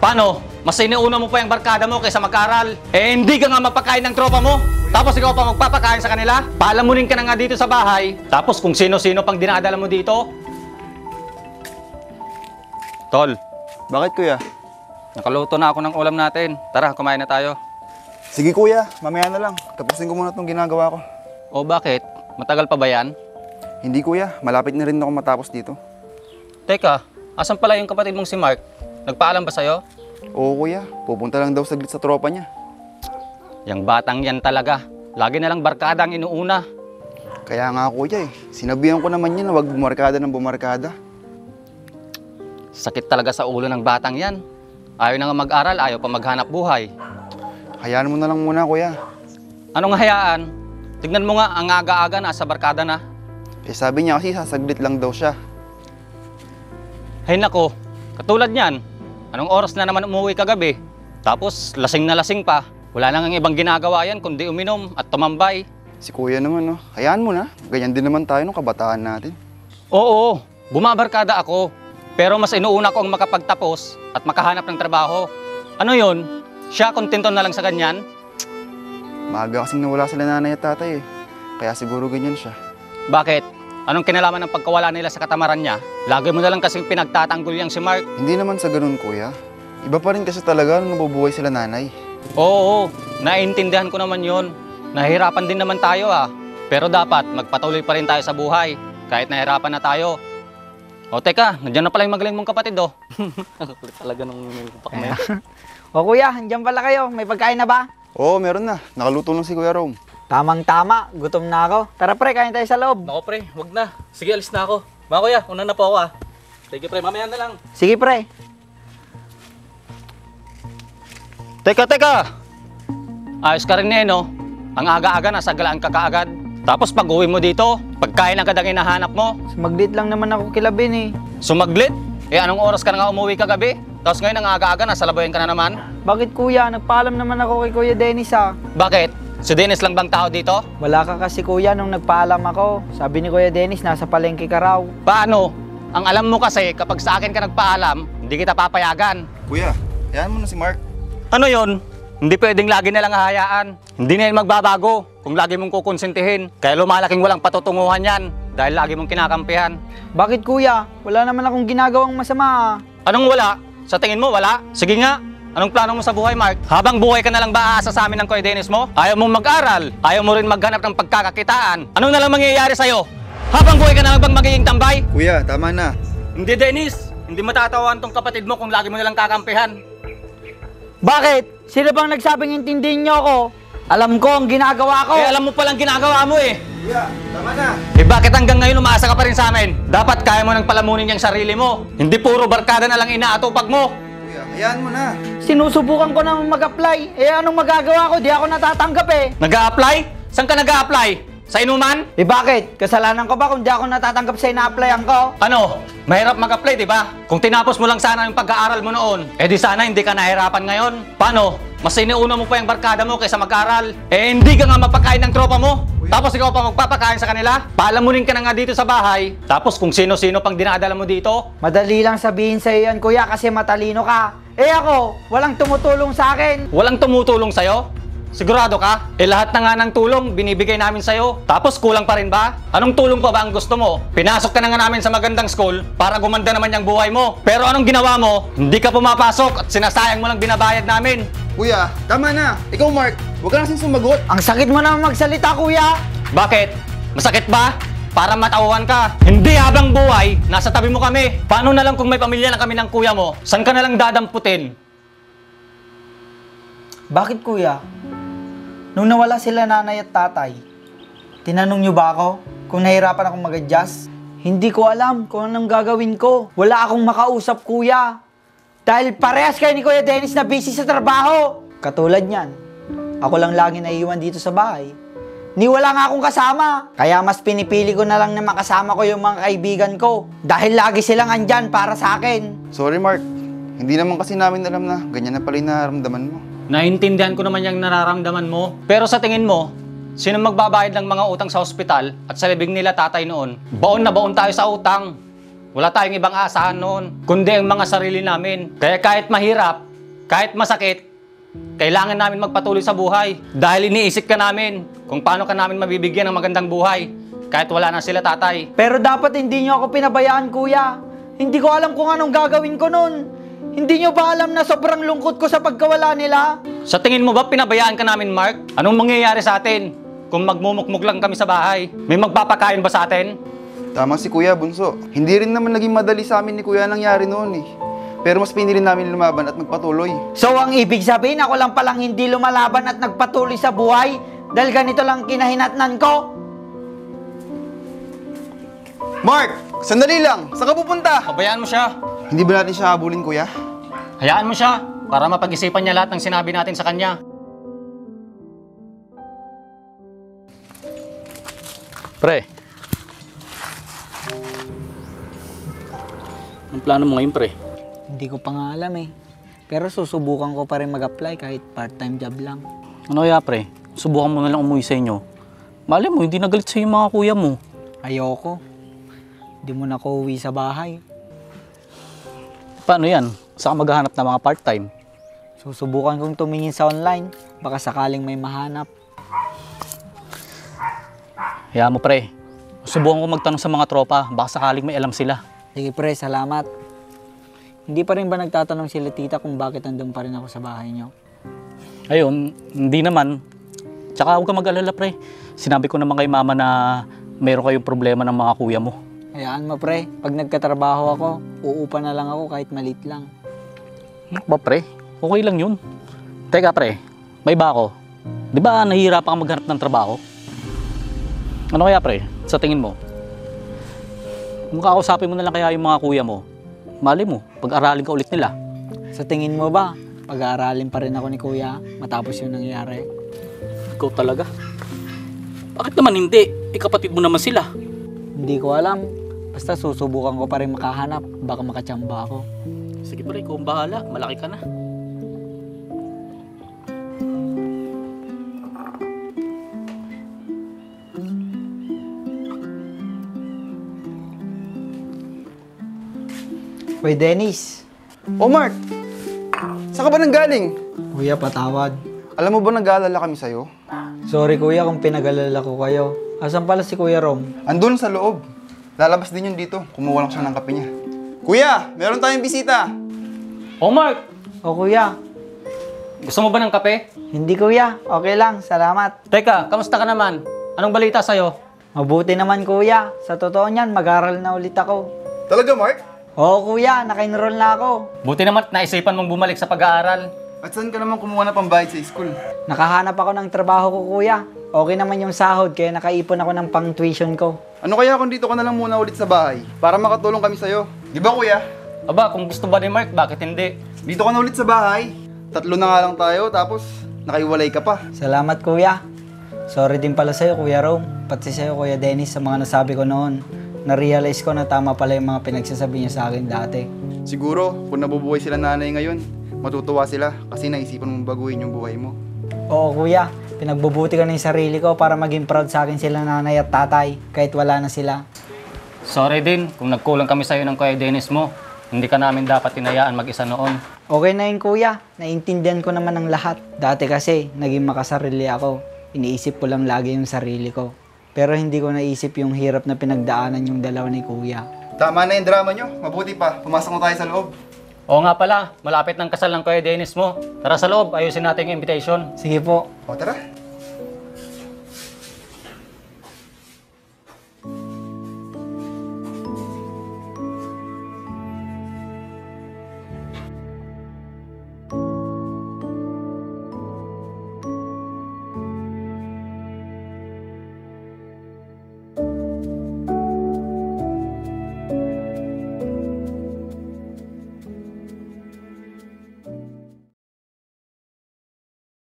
Paano? Mas inuuna mo pa yung barkada mo kaysa mag-aral. Eh hindi ka nga mapakain ng tropa mo. Tapos ikaw pa magpapakain sa kanila? Palamunin ka na nga dito sa bahay. Tapos kung sino-sino pang dinadala mo dito. Tol, Bakit kuya? nakaluto na ako ng ulam natin. Tara, kumain na tayo. Sige kuya, mamaya na lang. Tapusin ko muna itong ginagawa ko. O bakit? Matagal pa ba yan? Hindi kuya, malapit na rin ako matapos dito. Teka, asan pala yung kapatid mong si Mark? Nagpaalam ba sa'yo? Oo kuya, pupunta lang daw saglit sa tropa niya. Yang batang yan talaga. Lagi na lang barkada ang inuuna. Kaya nga kuya sinabihan ko naman niya na wag bumarkada ng bumarkada. Sakit talaga sa ulo ng batang yan. Ayaw na nga mag-aral, ayaw pa maghanap buhay. Hayaan mo na lang muna kuya. Anong hayaan? Tignan mo nga, ang aga-aga nasa barkada na. Eh sabi niya kasi sasaglit lang daw siya. Hay nako, katulad niyan. Anong oras na naman umuwi kagabi? Tapos lasing na lasing pa. Wala nang ang ibang ginagawa yan kundi uminom at tumambay. Si kuya naman no, hayaan mo na. Ganyan din naman tayo nung kabataan natin. Oo, bumabarkada ako. Pero mas inuuna ko ang makapagtapos at makahanap ng trabaho. Ano yon? Siya kontento na lang sa ganyan? Maaga kasing nawala sila nanay at tatay Kaya siguro ganyan siya. Bakit? Anong kinalaman ng pagkawala nila sa katamaran niya? Lagi mo na lang kasing pinagtatanggol yang si Mark. Hindi naman sa ganun kuya. Iba pa rin kasi talaga nung nabubuhay sila nanay. Oo, naiintindihan ko naman yon. Nahihirapan din naman tayo Pero dapat magpatuloy pa rin tayo sa buhay. Kahit nahihirapan na tayo. O teka, nandiyan na pala yung magaling mong kapatid Talaga nung pakmaya. O kuya, andyan pala kayo. May pagkain na ba? Oo, meron na. Nakaluto lang si Kuya Rome. Tamang-tama, gutom na ako. Tara pre, kain tayo sa loob. Nako pre, wag na. Sige, alis na ako. Mga kuya, una na po ako Sige pre, mamaya na lang. Sige pre. Teka! Ayos ka rin no? Ang aga-aga nasa galaan ka kaagad. Tapos pag uwi mo dito, pagkain agad ang hinahanap mo. Sumaglit lang naman ako kila Ben Sumaglit? Eh anong oras ka na nga umuwi kagabi? Tapos ngayon ang aga-aga nasa labayan ka na naman? Bakit kuya? Nagpaalam naman ako kay Kuya Dennis Bakit? Si Dennis lang bang tao dito? Wala ka kasi kuya nung nagpaalam ako. Sabi ni Kuya Dennis, nasa palengke ka raw. Paano? Ang alam mo kasi kapag sa akin ka nagpaalam, hindi kita papayagan. Kuya, hayaan mo na si Mark. Ano yon? Hindi pwedeng lagi na lang hahayaan. Hindi na yan magbabago kung lagi mong kukonsintihin. Kaya lumalaking walang patutunguhan yan dahil lagi mong kinakampihan. Bakit kuya? Wala naman akong ginagawang masama Anong wala? Sa tingin mo wala? Sige nga. Anong plano mo sa buhay, Mark? Habang buhay ka na lang ba aasa sa amin ng Kuya Dennis mo? Ayaw mong mag-aral? Ayaw mo rin maghanap ng pagkakakitaan? Anong na lang mangyayari sa'yo? Habang buhay ka na lang bang magiging tambay? Kuya, tama na. Hindi, Dennis. Hindi matatawan tong kapatid mo kung lagi mo na lang kakampihan. Bakit? Sino bang nagsabing intindihin niyo ako? Alam ko ang ginagawa ko. Eh, alam mo palang ginagawa mo Kuya, tama na. Eh, bakit hanggang ngayon umaasa ka pa rin sa amin? Dapat kaya mo nang palamunin yung sarili mo. Hindi puro barkada na lang inaatupag mo. Kuya, hayaan mo na. Sinusubukan ko naman mag-apply. Eh anong magagawa ko? Di ako natatanggap Nag-a-apply? Saan ka nag-a-apply? Sa inuman? Eh bakit? Kasalanan ko ba kung di ako natatanggap sa ina-applyan ko? Ano? Mahirap mag-apply, di ba? Kung tinapos mo lang sana yung pag-aaral mo noon, eh di sana hindi ka nahirapan ngayon. Paano? Mas inuuna mo pa yung barkada mo kaysa mag-aral. Eh hindi ka nga mapakain ng tropa mo. Tapos ikaw pa magpapakain sa kanila? Palamunin ka na nga dito sa bahay. Tapos kung sino-sino pang dinadala mo dito. Madali lang sabihin sa'yo yan kuya kasi matalino ka. Eh ako, walang tumutulong sa akin. Walang tumutulong sa'yo? Sigurado ka? Eh lahat na nga ng tulong binibigay namin sa'yo. Tapos kulang pa rin ba? Anong tulong pa ba ang gusto mo? Pinasok ka na nga namin sa magandang school para gumanda naman yung buhay mo. Pero anong ginawa mo? Hindi ka pumapasok at sinasayang mo lang binabayad namin. Kuya, tama na. Ikaw Mark, huwag ka na sumagot. Ang sakit mo naman magsalita kuya. Bakit? Masakit ba? Para matauhan ka. Hindi habang buhay, nasa tabi mo kami. Paano na lang kung may pamilya na kami ng kuya mo? Saan ka na lang dadamputin? Bakit kuya? Nung nawala sila nanay at tatay, tinanong niyo ba ako kung nahirapan akong mag-adjust? Hindi ko alam kung anong gagawin ko. Wala akong makausap kuya. Dahil parehas kayo ni Kuya Dennis na busy sa trabaho. Katulad niyan, ako lang lagi naiiwan dito sa bahay. Ni wala nga akong kasama. Kaya mas pinipili ko na lang na makasama ko yung mga kaibigan ko. Dahil lagi silang andyan para sa akin. Sorry Mark, hindi naman kasi namin alam na ganyan na pala yung nararamdaman mo. Naintindihan ko naman yung nararamdaman mo. Pero sa tingin mo, sino magbabayad ng mga utang sa ospital at sa libing nila tatay noon? Baon na baon tayo sa utang. Wala tayong ibang aasahan noon, kundi ang mga sarili namin. Kaya kahit mahirap, Kahit masakit, kailangan namin magpatuloy sa buhay. Dahil iniisip ka namin kung paano ka namin mabibigyan ng magandang buhay. Kahit wala na sila, tatay. Pero dapat hindi nyo ako pinabayaan, kuya. Hindi ko alam kung anong gagawin ko nun. Hindi nyo ba alam na sobrang lungkot ko sa pagkawala nila? Sa tingin mo ba pinabayaan ka namin, Mark? Anong mangyayari sa atin kung magmumukmuk lang kami sa bahay? May magpapakain ba sa atin? Tama si Kuya, Bunso. Hindi rin naman naging madali sa amin ni Kuya nangyari noon eh. Pero mas pinili namin lumaban at magpatuloy. So ang ibig sabihin, ako lang palang hindi lumalaban at nagpatuloy sa buhay dahil ganito lang kinahinatnan ko? Mark! Sandali lang! Saan ka pupunta? Pabayaan mo siya. Hindi ba natin siya habulin, Kuya? Hayaan mo siya para mapag-isipan niya lahat ng sinabi natin sa kanya. Pre. Ang plano mo ngayon, pre? Hindi ko pa nga alam eh. Pero susubukan ko pa rin mag-apply kahit part-time job lang. Ano kaya, pre? Subukan mo na lang umuwi sa inyo. Malay mo, hindi nagalit sa'yo yung mga kuya mo. Ayoko. Hindi mo na ako uwi sa bahay. Paano yan? Saan ka maghahanap ng mga part-time? Susubukan kong tumingin sa online. Baka sakaling may mahanap. Hayaan mo, pre. Subukan ko magtanong sa mga tropa. Baka sakaling may alam sila. Sige pre, salamat. Hindi pa rin ba nagtatanong sila tita kung bakit nandun pa rin ako sa bahay nyo? Ayun, hindi naman. Tsaka huwag ka mag-alala, pre. Sinabi ko naman kay mama na mayroon kayong problema ng mga kuya mo. Hayaan mo pre, pag nagkatrabaho ako, uupa na lang ako kahit maliit lang. Ba, pre? Okay lang yun. Teka, pre. May ba ako? Di ba nahihirapan kang maghanap ng trabaho? Ano kaya, pre? Sa tingin mo? Kung kakausapin mo na lang kaya yung mga kuya mo, mali mo, pag-aralin ka ulit nila. Sa tingin mo ba, pag-aaralin pa rin ako ni kuya matapos yung nangyari? Ikaw talaga. Bakit naman hindi? Kapatid mo naman sila. Hindi ko alam. Basta susubukan ko pa rin makahanap. Baka makatsamba ako. Sige, pre, ikaw ang bahala. Malaki ka na. Hoy Dennis, Oh, Mark! Saan ka ba nanggaling? kuya patawad. Alam mo ba nag-aalala kami sa'yo? Sorry kuya kung pinag-alala ko kayo. Asan pala si Kuya Rom? Andun sa loob. Lalabas din yun dito. Kumuha lang siya ng kape niya. Kuya! Meron tayong bisita! Oh, Mark! O kuya, Gusto mo ba ng kape? hindi kuya. Okay lang, salamat. Teka, kamusta ka naman? Anong balita sa'yo? Mabuti naman kuya. Sa totoo niyan, mag-aral na ulit ako. Talaga, Mark? Oo kuya, naka-enroll na ako. Buti naman at naisipan mong bumalik sa pag-aaral. At saan ka naman kumuha ng pambayad sa school? Nakahanap ako ng trabaho ko kuya. Okay naman yung sahod kaya nakaipon ako ng pang-tuition ko. Ano kaya kung dito ka na lang muna ulit sa bahay? Para makatulong kami sa'yo. Di ba, Kuya? Aba, kung gusto ba ni Mark, bakit hindi? Dito ka na ulit sa bahay. 3 na nga lang tayo, tapos nakaiwalay ka pa. Salamat kuya. Sorry din pala sa'yo Kuya Rom. Pati sa'yo Kuya Dennis sa mga nasabi ko noon. Na-realize ko na tama pala yung mga pinagsasabi niya sa akin dati. Siguro, kung nabubuhay sila nanay ngayon, matutuwa sila kasi naisipan mong baguhin yung buhay mo. Oo kuya, pinagbubuti ko na yung sarili ko para maging proud sa akin sila nanay at tatay kahit wala na sila. Sorry din kung nagkulang kami sa'yo ng Kuya Dennis mo. Hindi ka namin dapat tinayaan mag-isa noon. Okay na yun kuya, naiintindihan ko naman ang lahat. Dati kasi, naging makasarili ako. Iniisip ko lang lagi yung sarili ko. Pero hindi ko naisip yung hirap na pinagdaanan yung dalawa ni kuya. Tama na yung drama nyo. Mabuti pa. Pumasok na tayo sa loob. Oo nga pala, malapit ng kasal ng Kuya Dennis mo. Tara sa loob, ayusin natin yung invitation. Sige po. O, tara.